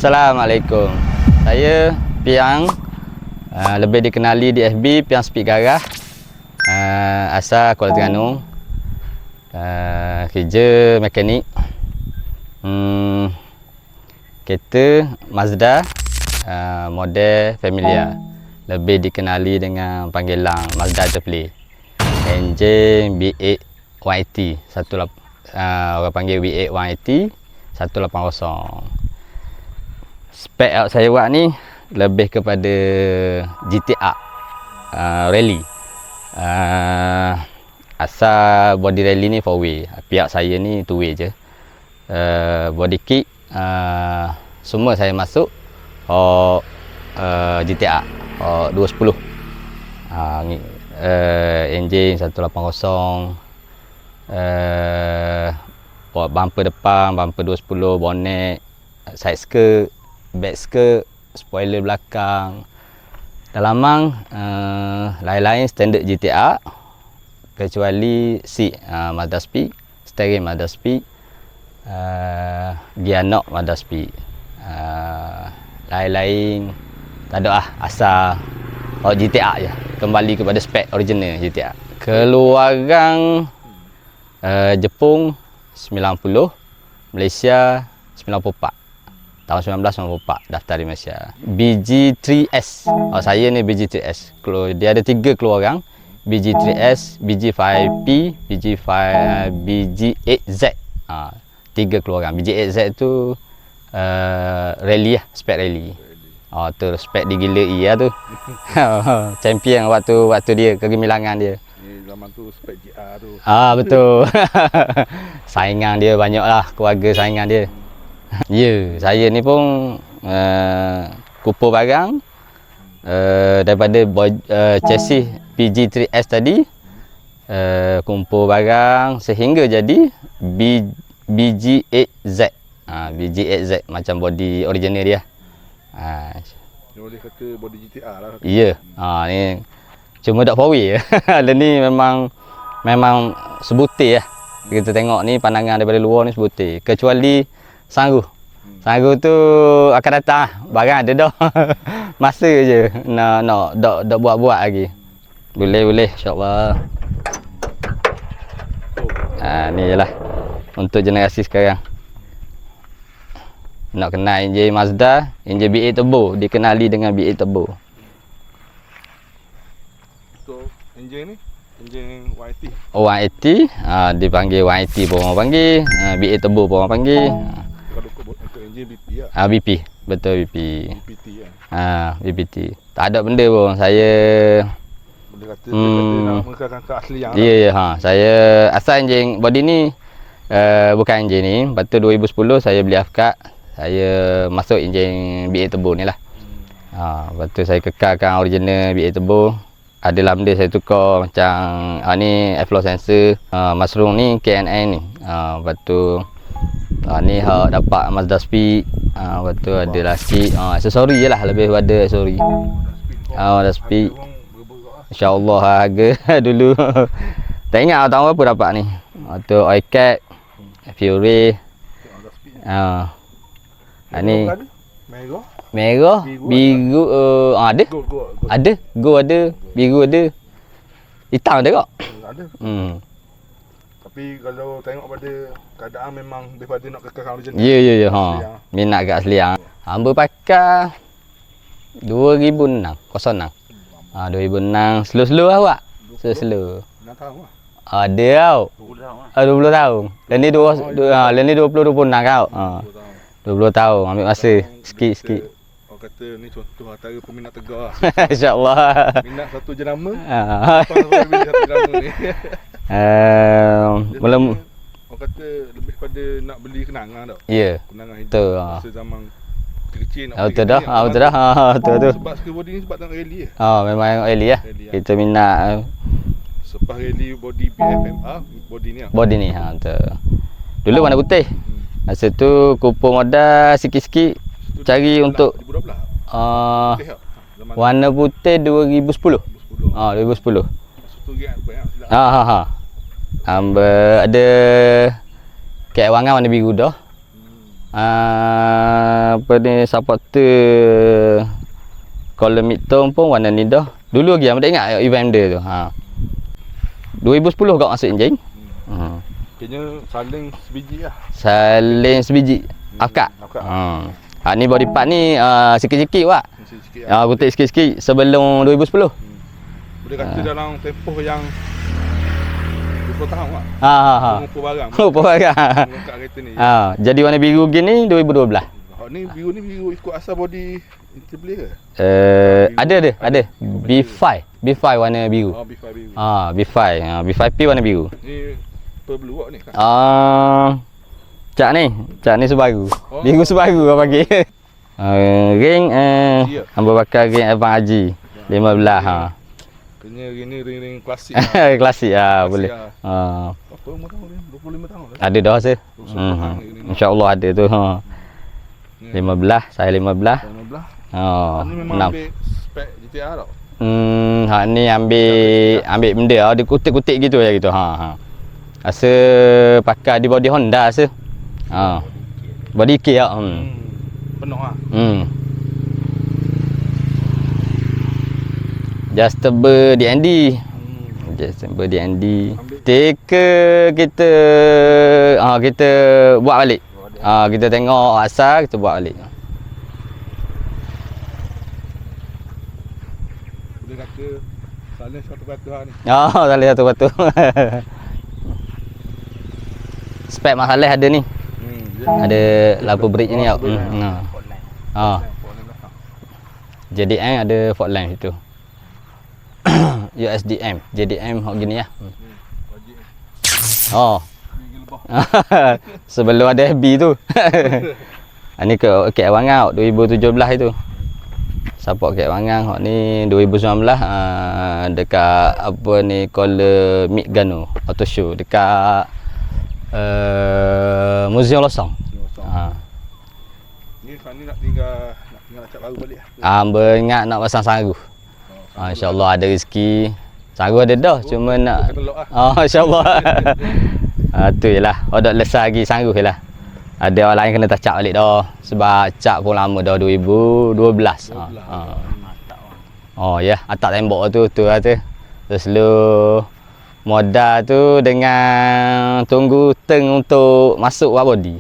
Assalamualaikum. Saya Piang, lebih dikenali di FB Piang Speed Garage. Asal Kuala Terengganu. Kerja mekanik. Kereta Mazda, model Familia. Lebih dikenali dengan panggilan Mazda Interplay. Enjin V8 180. Orang panggil V8 180 180. Spek yang saya buat ni lebih kepada GTA rally. Asal body rally ni 4-way, pihak saya ni 2-way je. Body kit semua saya masuk GTA 210. Enjin 180, bumper depan, bumper 210, bonnet, side skirt, back skirt, spoiler belakang, dalaman, lain-lain standard GTA kecuali seat Mazda Speed, steering Mazda Speed, gear knob Mazda Speed. Lain-lain tak ada lah, asal GTA je, kembali kepada spek original GTA. Keluaran Jepun 90, Malaysia 94. Tahun 1994 daftar di Malaysia. BG3S. Saya ni BG3S. Dia ada 3 keluaran. BG3S, BG5P, BG8Z. 3 keluaran. BG8Z tu rally lah, spek rally. Tu spek digila iya tu. Champion waktu dia kegemilangan dia. Zaman tu spek GR tu. Betul. Saingan dia banyak lah, keluarga saingan dia. Ya, saya ni pun kumpul barang daripada chassis PG3S tadi, kumpul barang sehingga jadi BG8Z. BG8Z macam body original dia. Dia boleh kata body GTA lah. Ya, ni cuma tak 4-way. Dan ni memang sebutir lah. Kita tengok ni pandangan daripada luar ni sebutir. Kecuali Sanggu. Sanggu tu akan datang. Barang ada dah. Masa je nak buat lagi. Boleh insya-Allah. Ni jelah untuk generasi sekarang. Nak kenal enjin Mazda, enjin V8 turbo, dikenali dengan V8 turbo. So, enjin ni enjin 180. 180, dipanggil 180 pun orang panggil, V8 turbo pun orang panggil. Untuk enjin BP lah. BP, betul BP. VPT kan. VPT. Tak ada benda pun. Saya boleh kata nak mengekalkan keaslian yang. Ya, saya asal enjin body ni bukan enjin ni. Lepas tu 2010 saya beli Afkat. Saya masuk enjin V8 turbo ni lah. Lepas tu saya kekalkan original V8 turbo. Ada dalam dia saya tukar macam ni airflow sensor, mushroom ni KNN ni. Lepas tu ni dapat Mazda Speed. Lepas tu ada lasik, aksesori je lah, lebih pada aksesori. Mazda Speed. InsyaAllah harga dulu. Tak ingat tahun berapa dapat ni. Tu oil cap, Fury. Ni merah, biru, ada. Ada, gold ada, biru ada. Hitam ada tak? Ada. Tapi Tapi kalau tengok pada keadaan memang daripada nak kekalkan macam Ya, ya, ya. Asli, Ha. Minat kat asli hang. Hamba pakai 2006, 06. 2006 slow-slow lah awak. Slow-slow. 6 tahun lah. Ada tau. 20 tahun lah. 20 tahun. Lain ni 20 kau. 20 tahun ambil masa sikit-sikit. Orang kata ni contoh antara peminat tegar lah. InsyaAllah. Minat satu jenama. Ah. Lepas pilih satu jenama ni. Mula Orang kata lebih pada nak beli kenangan tau. ya. Kenangan hidup. Betul. Masa zaman kecil nak Betul dah. Betul dah. Betul tu. Sebab skateboarding ni sebab tengok rally lah. Memang Eli lah. Rally lah. Kita minat Selepas rally body PFMA, body ni lah. body ni. Betul. Dulu warna putih. Masa tu kumpul modal sikit-sikit cari untuk 2012. Putih tak? Zaman warna putih 2010. 2010. 2010. Masa tu ringat banyak silap. Hamba ada kat wangan warna biru dah. Apa ni supporter column midtone pun warna ni dah. Dulu lagi hamba tak ingat event dia tu. 2010 kau masuk enjin. Kayaknya saling sebiji lah. Saling sebiji. Afkat. Afkat. Ni body part ni sikit-sikit wak. Mesti sikit lah. Kutik sikit-sikit sebelum 2010. Boleh kata dalam tempoh yang 20 tahun lah. Mengumpul barang. Apa barang. Mengangkat kereta ni. Jadi warna biru gini 2012. Ni biru ikut asal body interplay ke? Ada. B5 warna biru. B5 biru. B5. B5P warna biru. Ni per blue ni kan? Cak ni Subaru. Biru Subaru orang panggil. Ring hamba bakar ring Abang Haji 15 Kena ring klasik. Klasik boleh. Apa umur tahun ni? 25 tahun lah. Ada dah saya. 25 tahun ni. InsyaAllah ada tu. 15, saya 15. 15. Ni memang 6. ambil spek GTR tau. Ni ambil benda dia kutik-kutik gitu ya gitu. Rasa pakai di body Honda rasa. Body kit ah. Penuh lah. Adjustable DND. Adjustable DND. Stiker kita kita buat balik. Kita tengok asal kita buat balik. Boleh kata saling 100% lah ni. Salih satu batu. Spek Mak Saleh ada ni. Ada lampu brake ni tau. JDM ada fault line situ. USDM, JDM hok gini lah. Sebelum ada FB tu. Ni ke Wangang 2017 itu. Support kat Wangang hok ni 2019 dekat apa ni Kuala Mid Gano Auto Show dekat Museum Losong. Ni sekarang ni nak tinggal cat baru balik lah. Hamba ingat nak pasang sanggu. InsyaAllah ada rezeki. Sanggu ada dah, cuma nak InsyaAllah. Tu je lah. Dah lesai lagi sanggu je lah. Ada orang lain kena touch up balik dah. Sebab cat pun lama dah 2012. Ya, atak tembok tu lah tu. Terus lu modal tu dengan tunggu teng untuk masuk body.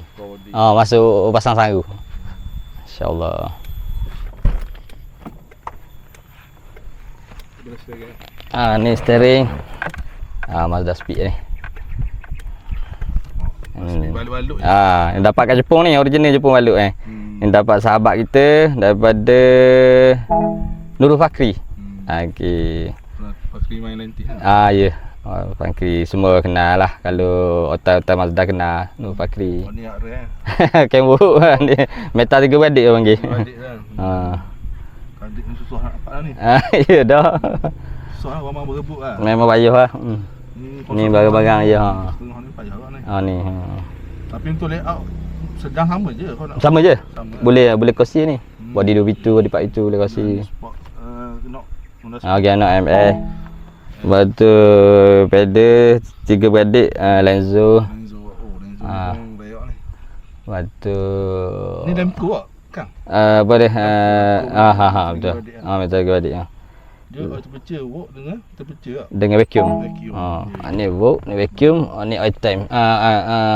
Masuk pasang sanggu. InsyaAllah. Ni steering. Mazda Speed ni. Balut-balut. Yang dapat kat Jepun ni, original Jepun balut Yang dapat sahabat kita daripada Nurul Fakri. Okey. Fakri main 90 ya. Fakri semua kenal lah. Kalau otak-otak Mazda kenal Nurul Fakri. Ni hak rare. Kemburuk ni. Meta 3 beradik orang panggil. Adik kan. Adik ni susah nak dapat lah ni. Ya dah. Susah lah orang berebut lah. Memang payah lah. Ni barang-barang je Setengah ni payah lah ni. ni. Tapi untuk layout sedang sama je kau nak. Sama je. Sama. Boleh kosi ni. Body 2 pintu, body 4 pintu boleh kosi. Sport nak Okey, anak MS. Lepas tu pedal 3 beradik, Lenzo. Lenzo layout ni. Lepas tu Ni Lemco tak? Kang. apa dia? Betul. Metal 3 beradik. Dia terpecah wok terpecah. Dengan vacuum. Vacuum. Ni work, ni vacuum, ni oil time.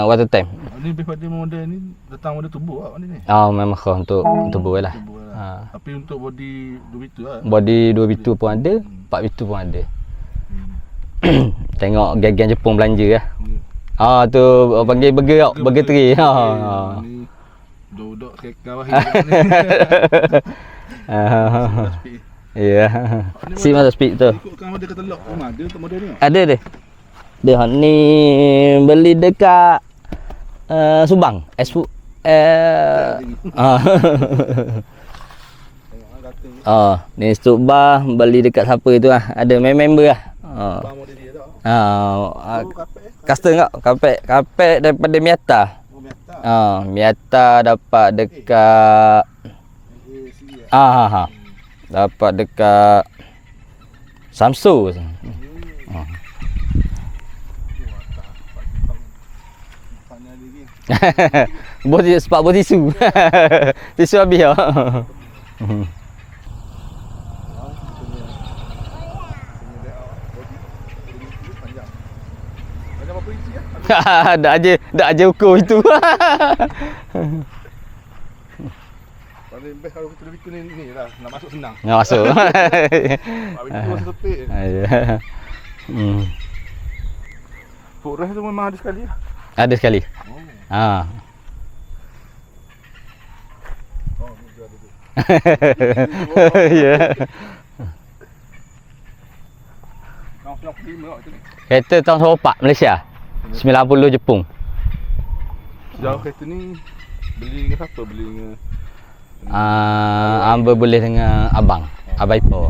Water time. Ni lebih pada model ni datang model turbo lah ni. Memang khas untuk turbo lah. Turbo lah. Tapi untuk body 2 bitu lah. Body 2 bitu pun ada, 4 bitu pun ada. Tengok geng-geng Jepun belanja lah. Tu panggil burger tray. Ni duduk ke bawah ni. Ya. Si masa speed tu. Ikutkan model katalog rumah ada untuk model ni. Ada dia. Dia ni beli dekat Subang. Ni Subang beli dekat siapa tu lah. Ada member lah. Model dia tak. Custom tak? Kapek daripada Miata. Miata dapat dekat dapat dekat Samsung. Sepak bos tisu. Tisu habis lah. Dak aja ukur itu. Paling best kalau kita lebih ni lah, nak masuk senang. Nak masuk. Pak itu masih sepik. Ya. Footrest tu memang ada sekali lah. Ada sekali. Ni dia ada tu. Ya. Tahun 95 tu ni. Kereta tahun 94 Malaysia. 90 Jepun. Sejauh kereta ni beli dengan siapa? Beli dengan Amba boleh dengan abang Ipoh.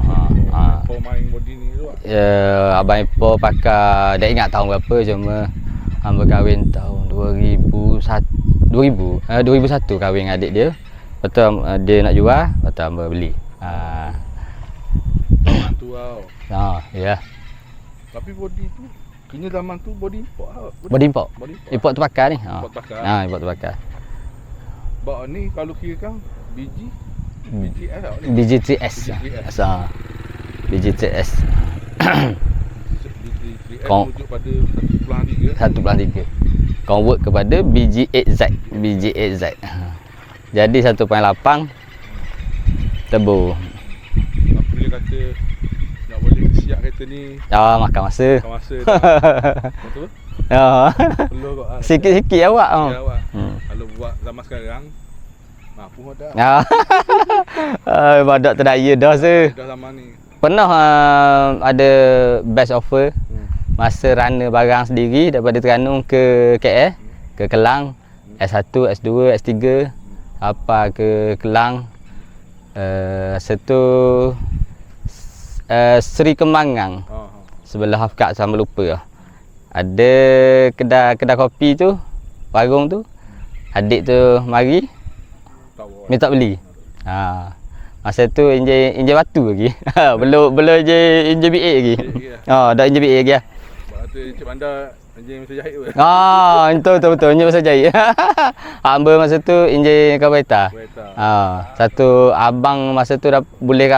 Kau main body ni tu lah. Abang Ipoh pakai, tak ingat tahun berapa, cuma Amba kahwin tahun 2001 kahwin dengan adik dia. Lepas tu dia nak jual, lepas tu Amba beli. Tu tau. Ya. Tapi body tu kena zaman tu body import lah. Body import. Import terbakar ni. Import terbakar. Import terbakar. Bak ni kalau kira kan BGS tau ni. BG3S. BG3S. BG3S merujuk pada 1.3. Convert kepada BG8Z. Jadi 1.8 turbo. Apa dia kata nak boleh siap kereta ni. Makan masa. Betul? Perlu kau. Sikit-sikit awak. Kalau buat zaman sekarang mampu dah. Badak terdaya dah Dah zaman ni. Pernah ada best offer masa runner barang sendiri daripada Terengganu ke KL, ke Kelang, S1, S2, S3, apa ke Kelang. Satu Seri Kembangan. Sebelah Hafkat sama lupa lah. Ada kedai kopi tu, warung tu. Adik tu mari minta beli. Masa tu enjin batu lagi. belum enjin BA lagi. Dah enjin BA lagi lah. Sebab tu Encik Bandar enjin masa jahit tu. Betul enjin masa jahit. Amba masa tu enjin karburetor. Satu abang masa tu dah boleh ke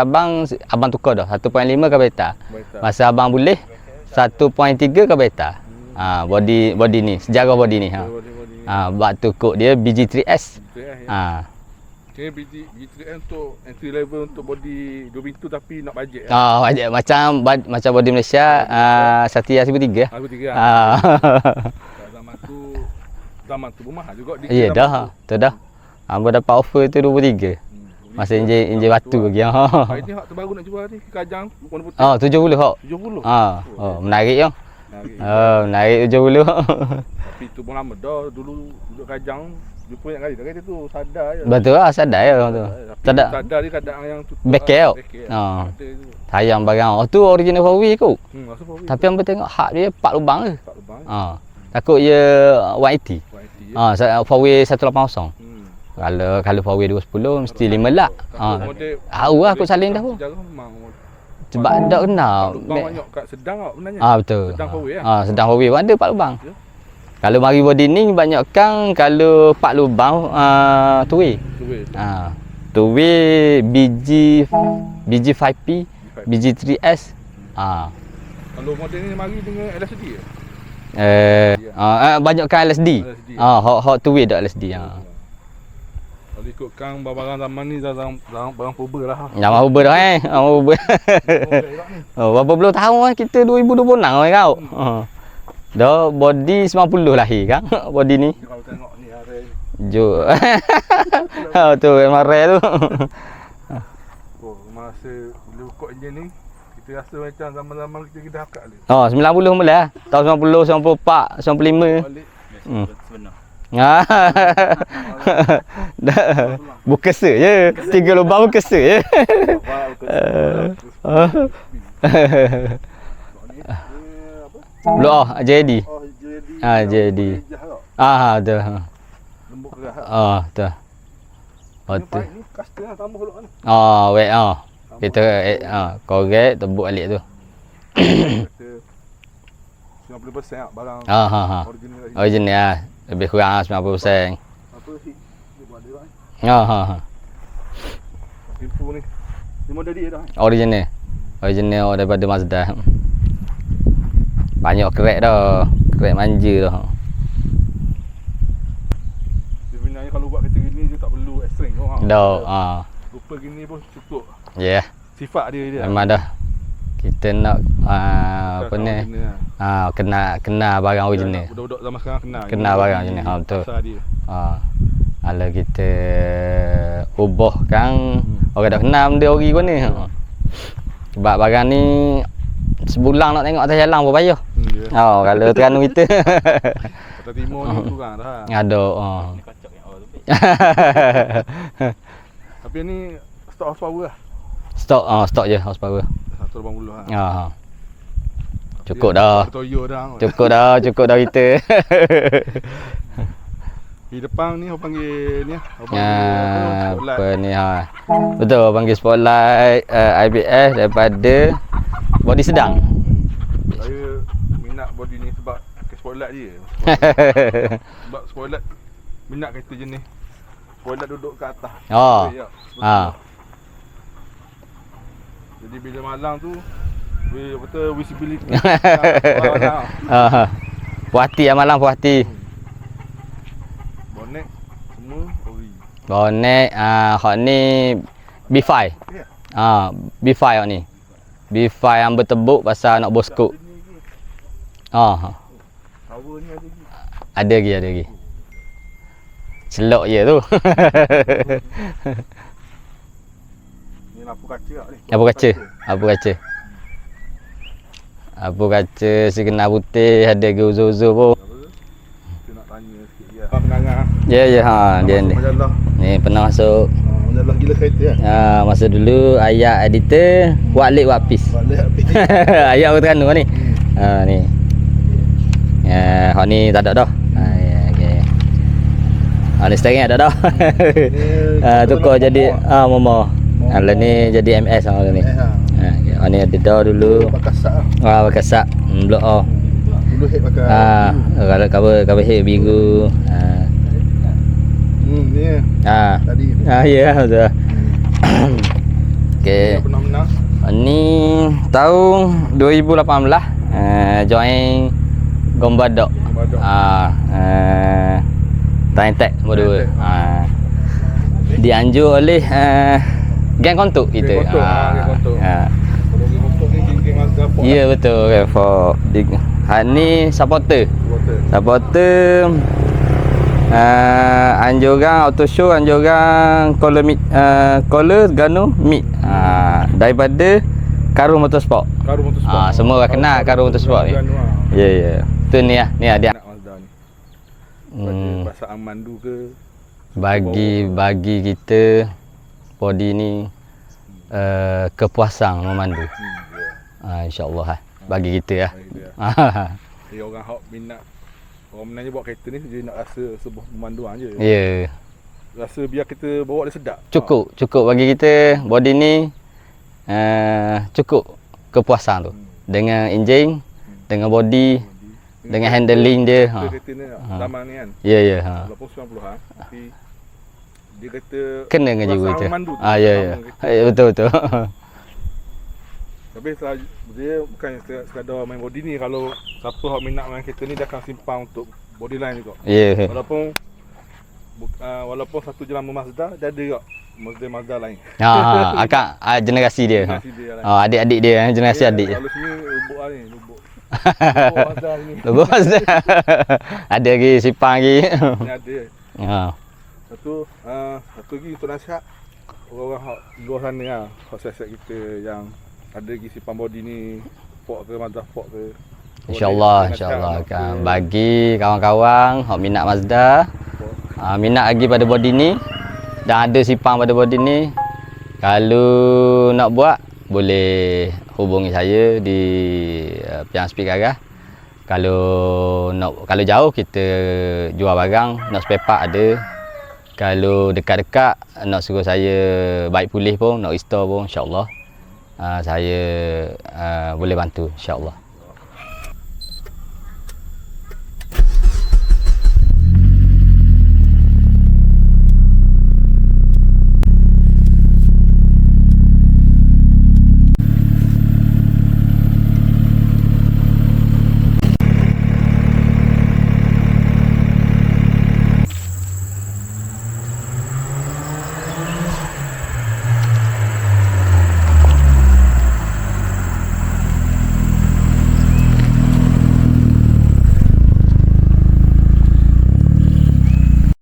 abang tukar dah 1.5 karburetor. Masa abang boleh 1.3 karburetor. Body ni, sejarah body ni. Bak tu kod dia BG3S. Kira BG3S untuk entry level untuk body 2 pintu tapi nak bajet. Bajet macam body Malaysia Satya 1003. Zaman tu pun mahal juga. Ya dah. Tu dah. Hamba dapat offer tu 23. Masa enjin batu lagi. Hari ni hak terbaru nak jual ni Kajang warna putih. 70 hak. 70. Menarik je. Menarik 70. Tapi tu pun lama dah. Dulu duduk Kajang jumpa banyak kali dah kereta tu sadar je. Betul lah, sadar je tu. Sadar dia kadang yang tutup. Bengkel. Sayang barang. Tu original Huawei kot. Tapi hamba tengok hak dia 4 lubang je. 4 lubang. Takut dia 180. Huawei 180. Kalau Huawei 210 mesti 5 lak. Tahu lah aku salin dah pun. Sebab tak kenal. Banyak kat Sedang tak benarnya. Betul. Sedang Huawei lah. Sedang Huawei pun ada 4 lubang. Kalau mari body ni banyak kan kalau 4 lubang two way. Two way BG5P BG3S. Kalau model ni mari dengan LSD ke? Banyakkan LSD. LSD. Hot to wheel dak LSD. Kalau ikutkan barang zaman ni barang purba lah. Zaman Uber dah Uber. Berapa puluh tahun kita 2026 kau. Dah body 90 lahir kan body ni. Kalau tengok ni hari Jo. Tu memang rare tu. Masa bila buka enjin ni kita rasa macam zaman-zaman kita dah akak ni. 90 mula tahun 90, 94, 95. Balik Sebenar. Bukan se je. 3 lubang bukan se je. Blok JD. JD. Betul. Lembut keras. Betul. Betul. Ni custom lah tambah pula ni. Wait kita korek tebuk balik tu. Kata 90% lah barang original lagi. Original lah. Lebih kurang 90%. Apa hit dia buat dia kan. Info ni. Ni model dia dah. Original daripada Mazda. Banyak crack dah. Crack manja dah. Sebenarnya kalau buat kereta gini dia tak perlu extreme kau. Dah. Rupa gini pun cukup. Ya. Sifat dia. Memang dah. Kita nak apa ni? Kena barang original. Budak-budak zaman sekarang Kena barang original. Betul. Pasal dia. Kalau kita ubahkan orang dah kenal benda ori pun ni. Sebab barang ni sebulan nak tengok atas jalan pun payah. Kalau Terengganu kita. Kota Timur ni kurang dah. Ada. Ni kacak yang awal tu. Tapi ni stock horsepower lah. Stok je horsepower. 180 lah. Cukup dah. Toyo dah. Cukup dah kita. Di depan ni orang panggil ni spotlight. Apa ni Betul orang panggil spotlight IBS daripada body sedang. Saya minat body ni sebab spotlight dia. Sebab spotlight minat kereta jenis spotlight duduk kat atas. Jadi bila malam tu betul visibility. Puas hati malam puas hati. Bonet semua ori. Bonet hot ni B5. B5 hot ni. B5 yang bertebuk pasal nak boskop. Power ni ada lagi. Ada lagi. Celok je tu. Ni lampu kaca tak ni? Lampu kaca. Si kena putih ada ke uzo-uzo pun. Kita nak tanya sikit dia. Penangan. Ya dia ni. Majalah. Ni pernah masuk. Majalah gila kereta kan. Masa dulu ayah editor buat late buat piece. Ayah orang Terengganu ni. Ni. Hak ni tak ada dah. Okey. Ni steering ada dah. Tukar jadi momo. Kalau ni jadi MS orang ni. Ni ada dah dulu. Bakasak. Blok A. Dulu head pakai. Kalau cover head biru. Ni. Tadi. Ya betul. Okey. Pernah menang. Ni tahun 2018 join Gombadok. Time Tech nombor 2. Dianjur oleh geng kontuk kita. Kalau geng kontuk ni geng Mazda Ford. Ya betul kan for ni supporter. Anjuran auto show, anjuran color Gano mid. Daripada Karung Motorsport. Semua orang kenal Karung Motorsport ni. Ya. Tu ni lah dia. Mazda ni. Perasaan mandu ke? Bagi kita body ni kepuasan memandu. InsyaAllah bagi kita lah. Jadi orang hok minat. Orang menanya buat kereta ni dia nak rasa sebuah pemanduan je. Ya. Rasa biar kita bawa dia sedap. Cukup bagi kita body ni cukup kepuasan tu. Dengan enjin, dengan body, dengan handling dia. Kereta ni zaman ni kan. Ya. Walaupun 90-an tapi dia kata kena dengan jiwa kita. memandu tu. Ya. Betul. Tapi dia bukan sekadar main body ni. Kalau siapa yang minat main kereta ni, dia akan simpan untuk body line juga. Ya. Yeah. Walaupun satu jenama Mazda, dia ada juga Mazda lain. Akak generasi dia. Generasi dia lain. Adik-adik dia, generasi adik je. Kalau sini lubuk lah ni, lubuk. Lubuk Mazda ni. Bagus. Ada lagi sipang lagi. Ni ada. Satu lagi untuk nasihat orang-orang luar sana lah, set kita yang ada lagi simpan body ni, fork ke Mazda fork ke. InsyaAllah akan bagi kawan-kawan hok minat Mazda, minat lagi pada body ni dan ada sipang pada body ni, kalau nak buat boleh hubungi saya di Piang Speed Garage. Kalau jauh kita jual barang, nak spare part ada. Kalau dekat-dekat nak suruh saya baik pulih pun, nak restore pun, insya-Allah saya boleh bantu, insya-Allah.